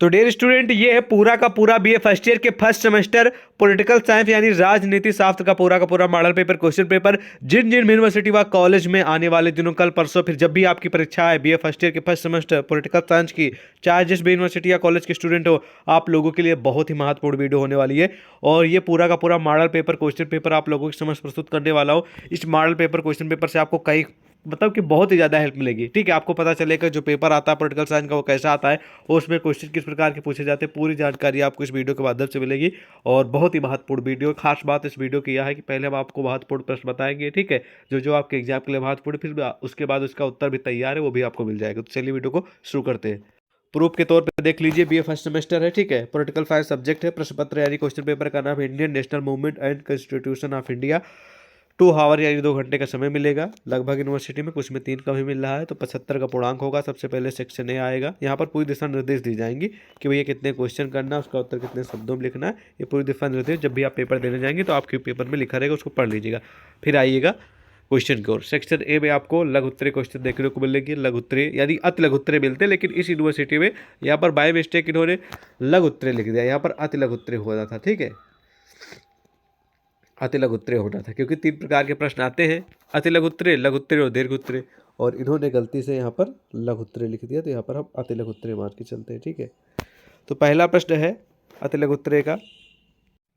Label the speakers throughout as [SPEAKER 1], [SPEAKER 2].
[SPEAKER 1] तो dear student, ये है पूरा का पूरा बीए फर्स्ट ईयर के फर्स्ट सेमेस्टर पॉलिटिकल साइंस यानी राजनीति शास्त्र का पूरा मॉडल पेपर क्वेश्चन पेपर जिन जिन यूनिवर्सिटी व कॉलेज में आने वाले दिनों कल परसों फिर जब भी आपकी परीक्षा है बीए फर्स्ट ईयर के फर्स्ट सेमेस्टर पॉलिटिकल साइंस की, चाहे जिस भी यूनिवर्सिटी या कॉलेज के स्टूडेंट हो, आप लोगों के लिए बहुत ही महत्वपूर्ण वीडियो होने वाली है। और ये पूरा का पूरा मॉडल पेपर क्वेश्चन पेपर आप लोगों के समक्ष प्रस्तुत करने वाला हूँ। इस मॉडल पेपर क्वेश्चन पेपर से आपको कई मतलब कि बहुत ही ज़्यादा हेल्प मिलेगी। ठीक है, आपको पता चलेगा जो पेपर आता है पॉलिटिकल साइंस का वो कैसा आता है और उसमें क्वेश्चन किस प्रकार के पूछे जाते हैं, पूरी जानकारी आपको इस वीडियो के माध्यम से मिलेगी। और बहुत ही महत्वपूर्ण वीडियो, खास बात इस वीडियो की यह है कि पहले हम आपको महत्वपूर्ण प्रश्न बताएंगे, ठीक है, जो जो आपके एग्जाम के लिए महत्वपूर्ण, फिर उसके बाद उसका उत्तर भी तैयार है, वो भी आपको मिल जाएगा। तो चलिए वीडियो को शुरू करते हैं। प्रूफ के तौर पे देख लीजिए, बीए फर्स्ट सेमेस्टर है, ठीक है, पॉलिटिकल साइंस सब्जेक्ट है। प्रश्न पत्र यानी क्वेश्चन पेपर का नाम है Indian national movement and constitution of India. 2 hour यानी 2 घंटे का समय मिलेगा लगभग यूनिवर्सिटी में, कुछ में 3 का भी मिल रहा है। तो 75 का पूर्णांक होगा। सबसे पहले सेक्शन ए आएगा। यहाँ पर पूरी दिशा निर्देश दी जाएंगी कि भैया कितने क्वेश्चन करना है, उसका उत्तर कितने शब्दों में लिखना है। ये पूरी दिशा निर्देश जब भी आप पेपर देने जाएंगे तो आपके पेपर में लिखा रहेगा, उसको पढ़ लीजिएगा। फिर आइएगा क्वेश्चन की ओर। सेक्शन ए में आपको लघु उत्तरीय क्वेश्चन देखने को मिलेंगे। लघु उत्तरीय यानी अति लघु उत्तरीय मिलते हैं, लेकिन इस यूनिवर्सिटी में यहाँ पर बाय मिस्टेक इन्होंने लघु उत्तरीय लिख दिया, यहाँ पर अति लघु उत्तरीय होना था। ठीक है, अति लघु उत्तरीय होना था, क्योंकि 3 प्रकार के प्रश्न आते हैं, अति लघु उत्तरीय, लघु उत्तरीय और दीर्घ उत्तरीय। और इन्होंने गलती से यहाँ पर लघु उत्तरीय लिख दिया, तो यहाँ पर हम अति लघु उत्तरीय मान के चलते हैं। ठीक है, तो पहला प्रश्न है अति लघु उत्तरीय का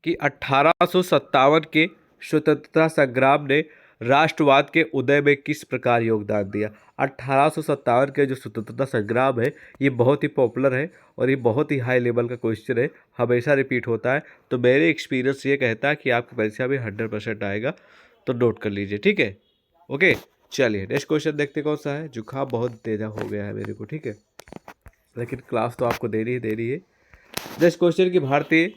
[SPEAKER 1] कि 1857 के स्वतंत्रता संग्राम ने राष्ट्रवाद के उदय में किस प्रकार योगदान दिया। 1857 के जो स्वतंत्रता संग्राम है ये बहुत ही पॉपुलर है और ये बहुत ही हाई लेवल का क्वेश्चन है, हमेशा रिपीट होता है। तो मेरे एक्सपीरियंस ये कहता है कि आपकी परीक्षा में 100% आएगा, तो नोट कर लीजिए। ठीक है, ओके, चलिए नेक्स्ट क्वेश्चन देखते कौन सा है। जुकाम बहुत तेजा हो गया है मेरे को, ठीक है, लेकिन क्लास तो आपको देनी ही देनी है। नेक्स्ट क्वेश्चन की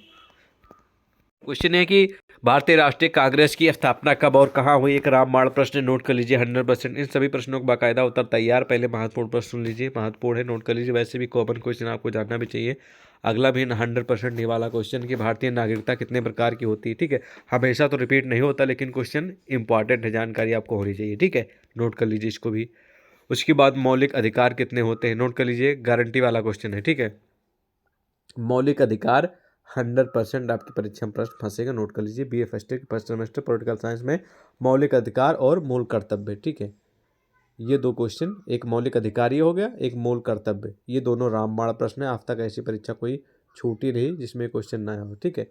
[SPEAKER 1] क्वेश्चन है कि भारतीय राष्ट्रीय कांग्रेस की स्थापना कब और कहाँ हुई। एक रामबाण प्रश्न, नोट कर लीजिए 100%। इन सभी प्रश्नों का बाकायदा उत्तर तैयार। पहले महत्वपूर्ण प्रश्न सुन लीजिए, महत्वपूर्ण है, नोट कर लीजिए। वैसे भी कॉमन क्वेश्चन आपको जानना भी चाहिए। अगला भी 100% नहीं वाला क्वेश्चन कि भारतीय नागरिकता कितने प्रकार की होती है। ठीक है, हमेशा तो रिपीट नहीं होता, लेकिन क्वेश्चन इंपॉर्टेंट है, जानकारी आपको होनी चाहिए। ठीक है, नोट कर लीजिए इसको भी। उसके बाद मौलिक अधिकार कितने होते हैं, नोट कर लीजिए, गारंटी वाला क्वेश्चन है। ठीक है, मौलिक अधिकार 100% आपकी परीक्षा में प्रश्न फंसेगा, नोट कर लीजिए। BA first year first semester political science में मौलिक अधिकार और मूल कर्तव्य। ठीक है, ये 2 क्वेश्चन, एक मौलिक अधिकार ये हो गया, एक मूल कर्तव्य, ये दोनों रामबाण प्रश्न है। आज तक ऐसी परीक्षा कोई छूटी नहीं जिसमें क्वेश्चन ना हो। ठीक है,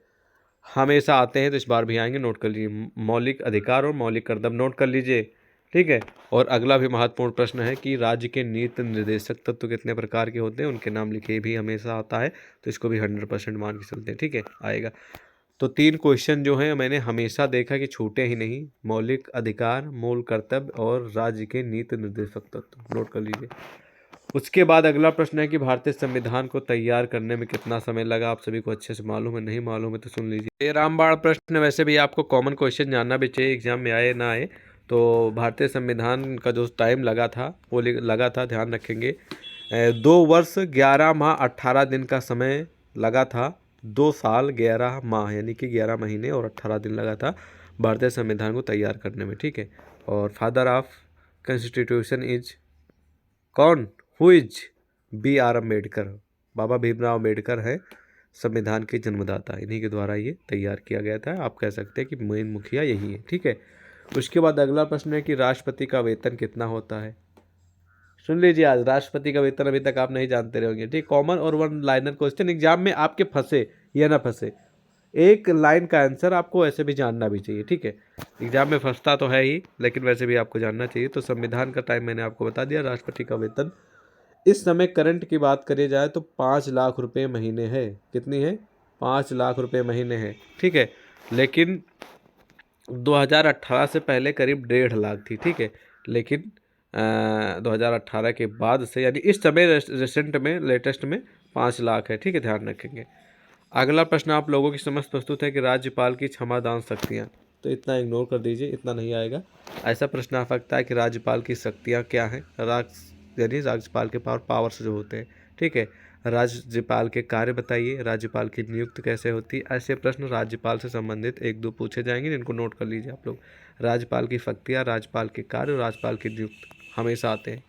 [SPEAKER 1] हमेशा आते हैं, तो इस बार भी आएंगे, नोट कर लीजिए। मौलिक अधिकार और मौलिक कर्तव्य नोट कर लीजिए। ठीक है, और अगला भी महत्वपूर्ण प्रश्न है कि राज्य के नीति निर्देशक तत्व कितने प्रकार के होते हैं, उनके नाम लिखे भी हमेशा आता है, तो इसको भी 100% मान के चलते हैं। ठीक है, आएगा। तो 3 क्वेश्चन जो हैं मैंने हमेशा देखा कि छूटे ही नहीं, मौलिक अधिकार, मूल कर्तव्य और राज्य के नीति निर्देशक तत्व, नोट कर लीजिए। उसके बाद अगला प्रश्न है कि भारतीय संविधान को तैयार करने में कितना समय लगा। आप सभी को अच्छे से मालूम है, नहीं मालूम है तो सुन लीजिए। ये रामबाण प्रश्न वैसे भी आपको कॉमन क्वेश्चन जानना भी चाहिए, एग्जाम में आए ना आए। तो भारतीय संविधान का जो टाइम लगा था वो लगा था, ध्यान रखेंगे, 2 वर्ष 11 माह 18 दिन का समय लगा था। 2 साल 11 माह यानी कि 11 महीने और 18 दिन लगा था भारतीय संविधान को तैयार करने में। ठीक है, और फादर ऑफ कॉन्स्टिट्यूशन इज कौन, हु इज, B.R. अम्बेडकर, बाबा भीमराव अम्बेडकर है संविधान के जन्मदाता, इन्हीं के द्वारा ये तैयार किया गया था। आप कह सकते हैं कि मेन मुखिया यही है। ठीक है, उसके बाद अगला प्रश्न है कि राष्ट्रपति का वेतन कितना होता है। सुन लीजिए, आज राष्ट्रपति का वेतन अभी तक आप नहीं जानते रहोगे। ठीक, कॉमन और 1 लाइनर क्वेश्चन, एग्जाम में आपके फंसे या ना फंसे, एक लाइन का आंसर आपको ऐसे भी जानना भी चाहिए। ठीक है, एग्जाम में फंसता तो है ही, लेकिन वैसे भी आपको जानना चाहिए। तो संविधान का टाइम मैंने आपको बता दिया। राष्ट्रपति का वेतन इस समय करंट की बात करी जाए तो 5 लाख रुपए महीने है। कितनी है, 5 लाख रुपए महीने है। ठीक है, लेकिन 2018 से पहले करीब 1.5 लाख थी। ठीक है, लेकिन 2018 के बाद से यानी इस समय रिसेंट में लेटेस्ट में 5 लाख है। ठीक है, ध्यान रखेंगे। अगला प्रश्न आप लोगों की समझ प्रस्तुत है कि राज्यपाल की क्षमादान शक्तियाँ, तो इतना इग्नोर कर दीजिए, इतना नहीं आएगा। ऐसा प्रश्न आ सकता है कि राज्यपाल की शक्तियाँ क्या हैं, यानी राज्यपाल के पावर्स जो होते हैं। ठीक है, राज्यपाल के कार्य बताइए, राज्यपाल की नियुक्ति कैसे होती है। ऐसे प्रश्न राज्यपाल से संबंधित 1-2 पूछे जाएंगे, इनको नोट कर लीजिए आप लोग। राज्यपाल की शक्तियाँ, राज्यपाल के कार्य, राज्यपाल की नियुक्ति हमेशा आते हैं।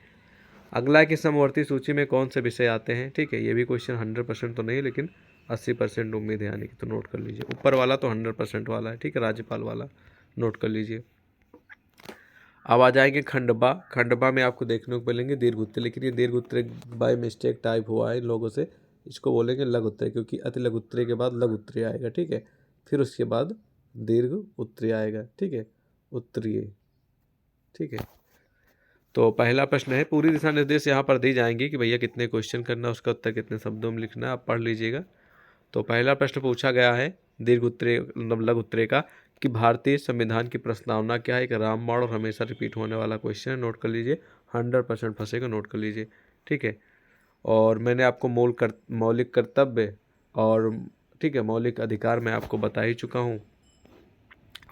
[SPEAKER 1] अगला है कि समवर्ती सूची में कौन से विषय आते हैं। ठीक है, ये भी क्वेश्चन 100% तो नहीं लेकिन 80% उम्मीद है आने की, तो नोट कर लीजिए। ऊपर वाला तो 100% वाला है, ठीक है, राज्यपाल वाला नोट कर लीजिए। अब आ जाएंगे खंडवा। खंडवा में आपको देखने को मिलेंगे दीर्घ उत्तरे, लेकिन ये दीर्घ उत्तरे बाय मिस्टेक टाइप हुआ है इन लोगों से, इसको बोलेंगे लघु उत्तरे, क्योंकि अति लघु उत्तरे के बाद लघु उत्तरीय आएगा। ठीक है, फिर उसके बाद दीर्घ उत्तरीय आएगा। ठीक है, उत्तरीय। ठीक है, तो पहला प्रश्न है, पूरी दिशा निर्देश यहाँ पर दी जाएंगी कि भैया कितने क्वेश्चन करना, उसका उत्तर कितने शब्दों में लिखना है, आप पढ़ लीजिएगा। तो पहला प्रश्न पूछा गया है दीर्घ उत्तरीय मतलब लघु उत्तरीय का, कि भारतीय संविधान की प्रस्तावना क्या है। एक रामबाण और हमेशा रिपीट होने वाला क्वेश्चन है, नोट कर लीजिए। 100% फंसेगा, नोट कर लीजिए। ठीक है, और मैंने आपको मौलिक कर्तव्य और ठीक है मौलिक अधिकार मैं आपको बता ही चुका हूँ,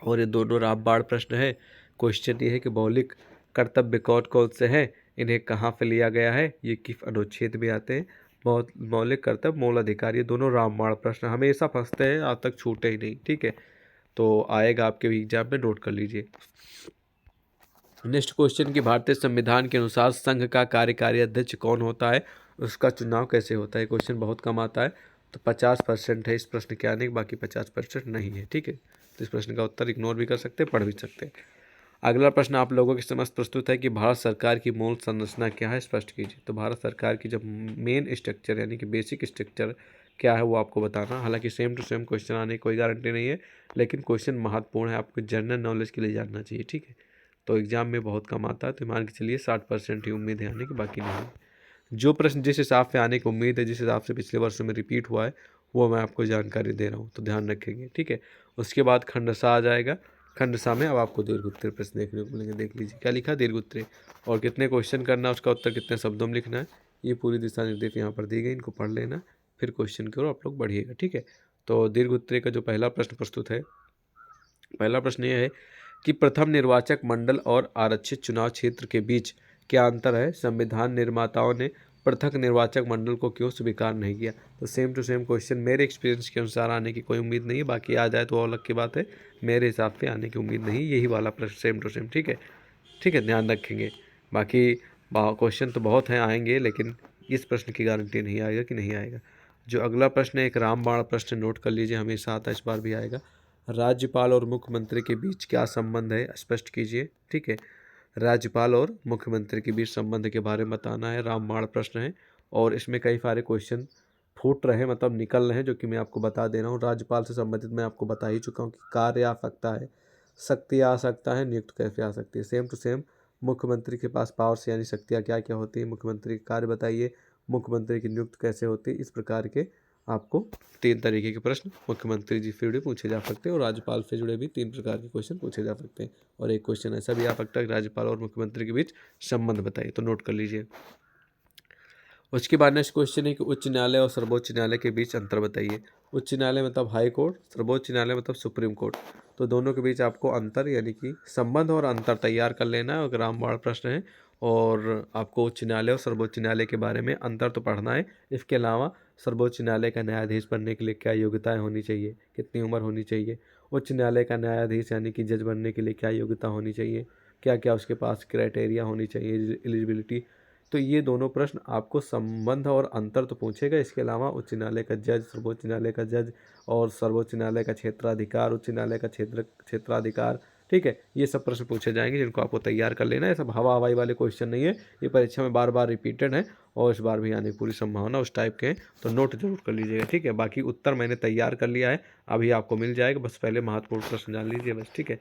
[SPEAKER 1] और ये दोनों रामबाण प्रश्न है। क्वेश्चन ये है कि मौलिक कर्तव्य कौन कौन से हैं, इन्हें कहाँ पे लिया गया है, ये किस अनुच्छेद में आते हैं। बहुत मौलिक कर्तव्य, मूल अधिकार, ये दोनों रामबाण प्रश्न हमेशा फंसते हैं, आज तक छूटे ही नहीं। ठीक है, तो आएगा आपके एग्जाम में, नोट कर लीजिए। नेक्स्ट क्वेश्चन कि भारतीय संविधान के अनुसार संघ का कार्यकारी अध्यक्ष कौन होता है, उसका चुनाव कैसे होता है। क्वेश्चन बहुत कम आता है, तो 50% है इस प्रश्न के आने की, बाकी 50% नहीं है। ठीक है, तो इस प्रश्न का उत्तर इग्नोर भी कर सकते हैं, पढ़ भी सकते हैं। अगला प्रश्न आप लोगों के समक्ष प्रस्तुत है कि भारत सरकार की मूल संरचना क्या है, स्पष्ट कीजिए। तो भारत सरकार की जब मेन स्ट्रक्चर यानी कि बेसिक स्ट्रक्चर क्या है वो आपको बताना। हालांकि सेम टू सेम क्वेश्चन आने की कोई गारंटी नहीं है, लेकिन क्वेश्चन महत्वपूर्ण है, आपको जनरल नॉलेज के लिए जानना चाहिए। ठीक है, तो एग्जाम में बहुत कम आता है, तो मान के चलिए 60% ही उम्मीद है आने की, बाकी नहीं। जो प्रश्न जिस हिसाब से आने की उम्मीद है, जिस हिसाब से पिछले वर्षों में रिपीट हुआ है, वो मैं आपको जानकारी दे रहा हूँ, तो ध्यान रखेंगे। ठीक है, उसके बाद खंडसा आ जाएगा। खंडसा में अब आपको दीर्घ उत्तरीय प्रश्न देखने को मिलेंगे। देख लीजिए क्या लिखा, दीर्घ उत्तरीय, और कितने क्वेश्चन करना, उसका उत्तर कितने शब्दों में लिखना है, ये पूरी दिशा निर्देश यहाँ पर दी गई, इनको पढ़ लेना, फिर क्वेश्चन की ओर आप लोग बढ़िएगा। ठीक है, तो दीर्घ उत्तरीय का जो पहला प्रश्न प्रस्तुत है, पहला प्रश्न यह है कि प्रथम निर्वाचक मंडल और आरक्षित चुनाव क्षेत्र के बीच क्या अंतर है। संविधान निर्माताओं ने पृथक निर्वाचक मंडल को क्यों स्वीकार नहीं किया। तो सेम टू सेम क्वेश्चन मेरे एक्सपीरियंस के अनुसार आने की कोई उम्मीद नहीं है, बाकी आ जाए तो अलग की बात है, मेरे हिसाब से आने की उम्मीद नहीं, यही वाला प्रश्न सेम टू सेम। ठीक है, ठीक है, ध्यान रखेंगे। बाकी क्वेश्चन तो बहुत हैं आएंगे, लेकिन इस प्रश्न की गारंटी नहीं आएगा कि नहीं आएगा। जो अगला प्रश्न है एक रामबाण प्रश्न, नोट कर लीजिए, हमेशा आता है, इस बार भी आएगा। राज्यपाल और मुख्यमंत्री के बीच क्या संबंध है, स्पष्ट कीजिए। ठीक है, राज्यपाल और मुख्यमंत्री के बीच संबंध के बारे में बताना है, रामबाण प्रश्न है, और इसमें कई सारे क्वेश्चन फूट रहे मतलब निकल रहे हैं, जो कि मैं आपको बता दे रहा हूँ। राज्यपाल से संबंधित मैं आपको बता ही चुका हूँ कि कार्य आ सकता है, शक्ति आ सकता है, नियुक्त कैसे आ सकती है। सेम टू सेम मुख्यमंत्री के पास पावर्स यानी शक्तियाँ क्या क्या होती है, मुख्यमंत्री के कार्य बताइए, मुख्यमंत्री की नियुक्त कैसे होती है, इस प्रकार के आपको 3 तरीके के प्रश्न मुख्यमंत्री जी से जुड़े पूछे जा सकते हैं, और राज्यपाल से जुड़े भी 3 प्रकार के क्वेश्चन पूछे जा सकते हैं। और एक क्वेश्चन ऐसा भी आ सकता है कि राज्यपाल और मुख्यमंत्री के बीच संबंध बताइए, तो नोट कर लीजिए। उसके बाद नेक्स्ट क्वेश्चन है कि उच्च न्यायालय और सर्वोच्च न्यायालय के बीच अंतर बताइए। उच्च न्यायालय मतलब हाई कोर्ट, सर्वोच्च न्यायालय मतलब सुप्रीम कोर्ट, तो दोनों के बीच आपको अंतर यानी कि संबंध और अंतर तैयार कर लेना है, और रामबाण प्रश्न है, और आपको उच्च न्यायालय और सर्वोच्च न्यायालय के बारे में अंतर तो पढ़ना है। इसके अलावा सर्वोच्च न्यायालय का न्यायाधीश बनने के लिए क्या योग्यताएं होनी चाहिए, कितनी उम्र होनी चाहिए, उच्च न्यायालय का न्यायाधीश यानी कि जज बनने के लिए क्या योग्यता होनी चाहिए, क्या क्या उसके पास क्राइटेरिया होनी चाहिए, एलिजिबिलिटी। तो ये दोनों प्रश्न आपको संबंध और अंतर तो पूछेगा। इसके अलावा उच्च न्यायालय का जज, सर्वोच्च न्यायालय का जज, और सर्वोच्च न्यायालय का क्षेत्राधिकार, उच्च न्यायालय का क्षेत्राधिकार, ठीक है, ये सब प्रश्न पूछे जाएंगे, जिनको आपको तैयार कर लेना है। सब हवा हवाई वाले क्वेश्चन नहीं है, ये परीक्षा में बार बार रिपीटेड है, और इस बार भी आने की पूरी संभावना उस टाइप के हैं, तो नोट जरूर कर लीजिएगा। ठीक है, बाकी उत्तर मैंने तैयार कर लिया है, अभी आपको मिल जाएगा, बस पहले महत्वपूर्ण प्रश्न जान लीजिए बस। ठीक है,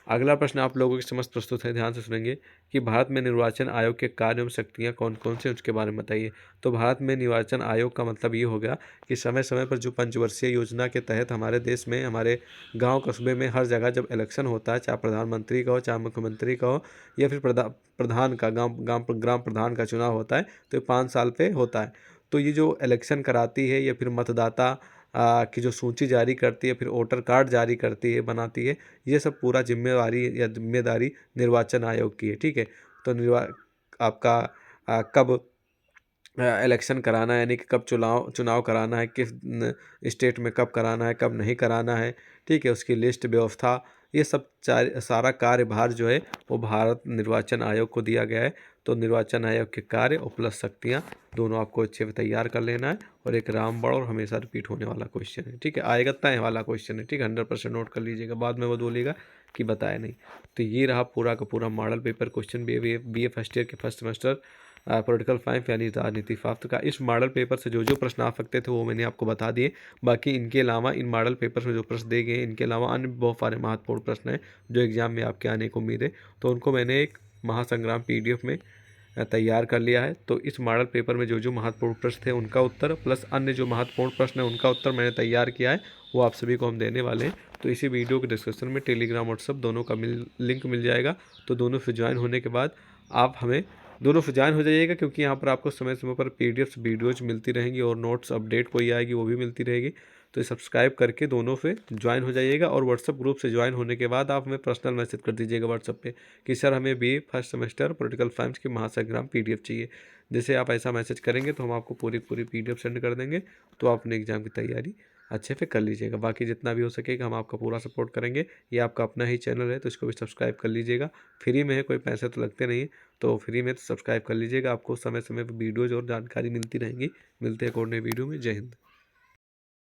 [SPEAKER 1] अगला प्रश्न आप लोगों के समझ प्रस्तुत है, ध्यान से सुनेंगे कि भारत में निर्वाचन आयोग के कार्य एवं शक्तियाँ कौन कौन से, उसके बारे में बताइए। तो भारत में निर्वाचन आयोग का मतलब ये हो गया कि समय समय पर जो पंचवर्षीय योजना के तहत हमारे देश में, हमारे गांव कस्बे में हर जगह जब इलेक्शन होता है, चाहे प्रधानमंत्री का हो, चाहे मुख्यमंत्री का हो, या फिर प्रधान का, ग्राम प्रधान का चुनाव होता है, तो 5 साल पे होता है। तो ये जो इलेक्शन कराती है, या फिर मतदाता की जो सूची जारी करती है, फिर वोटर कार्ड जारी करती है, बनाती है, ये सब पूरा जिम्मेदारी निर्वाचन आयोग की है। ठीक है, तो आपका कब इलेक्शन कराना है, यानी कि कब चुनाव कराना है, किस स्टेट में कब कराना है, कब नहीं कराना है, ठीक है, उसकी लिस्ट व्यवस्था, ये सब सारा कार्यभार जो है वो भारत निर्वाचन आयोग को दिया गया है। तो निर्वाचन आयोग के कार्य और प्लस शक्तियाँ दोनों आपको अच्छे से तैयार कर लेना है। और एक रामबाण और हमेशा रिपीट होने वाला क्वेश्चन है, ठीक है, आएगा तय वाला क्वेश्चन है, ठीक है, 100% नोट कर लीजिएगा, बाद में वो बोलेगा कि बताया नहीं। तो ये रहा पूरा का पूरा मॉडल पेपर क्वेश्चन बी ए फर्स्ट ईयर के फर्स्ट सेमेस्टर पॉलिटिकल साइंस यानी राजनीति शास्त्र का। इस मॉडल पेपर से जो प्रश्न आ सकते थे वो मैंने आपको बता दिए। बाकी इनके अलावा इन मॉडल पेपर में जो प्रश्न दिए गए इनके अलावा अन्य बहुत सारे महत्वपूर्ण प्रश्न हैं जो एग्जाम में आपके आने को उम्मीद है। तो उनको मैंने एक महासंग्राम PDF में तैयार कर लिया है। तो इस मॉडल पेपर में जो महत्वपूर्ण प्रश्न थे उनका उत्तर प्लस अन्य जो महत्वपूर्ण प्रश्न है उनका उत्तर मैंने तैयार किया है, वो आप सभी को हम देने वाले हैं। तो इसी वीडियो के डिस्क्रिप्शन में टेलीग्राम व्हाट्सअप दोनों का लिंक मिल जाएगा। तो दोनों से ज्वाइन होने के बाद आप हमें दोनों से ज्वाइन हो जाइएगा, क्योंकि यहाँ पर आपको समय समय पर PDFs वीडियोज मिलती रहेंगी और नोट्स अपडेट कोई आएगी वो भी मिलती रहेगी। तो सब्सक्राइब करके दोनों से ज्वाइन हो जाइएगा। और व्हाट्सअप ग्रुप से ज्वाइन होने के बाद आप हमें पर्सनल मैसेज कर दीजिएगा व्हाट्सअप पे कि सर हमें BA first semester political science की महासंग्राम PDF चाहिए। जैसे आप ऐसा मैसेज करेंगे तो हम आपको पूरी PDF सेंड कर देंगे। तो आप अपने एग्जाम की तैयारी अच्छे से कर लीजिएगा। बाकी जितना भी हो सकेगा हम आपका पूरा सपोर्ट करेंगे। ये आपका अपना ही चैनल है तो इसको भी सब्सक्राइब कर लीजिएगा। फ्री में है, कोई पैसे तो लगते नहीं, तो फ्री में तो सब्सक्राइब कर लीजिएगा। आपको समय समय पर वीडियोज़ और जानकारी मिलती रहेंगी। मिलते हैं एक और नए वीडियो में। जय हिंद।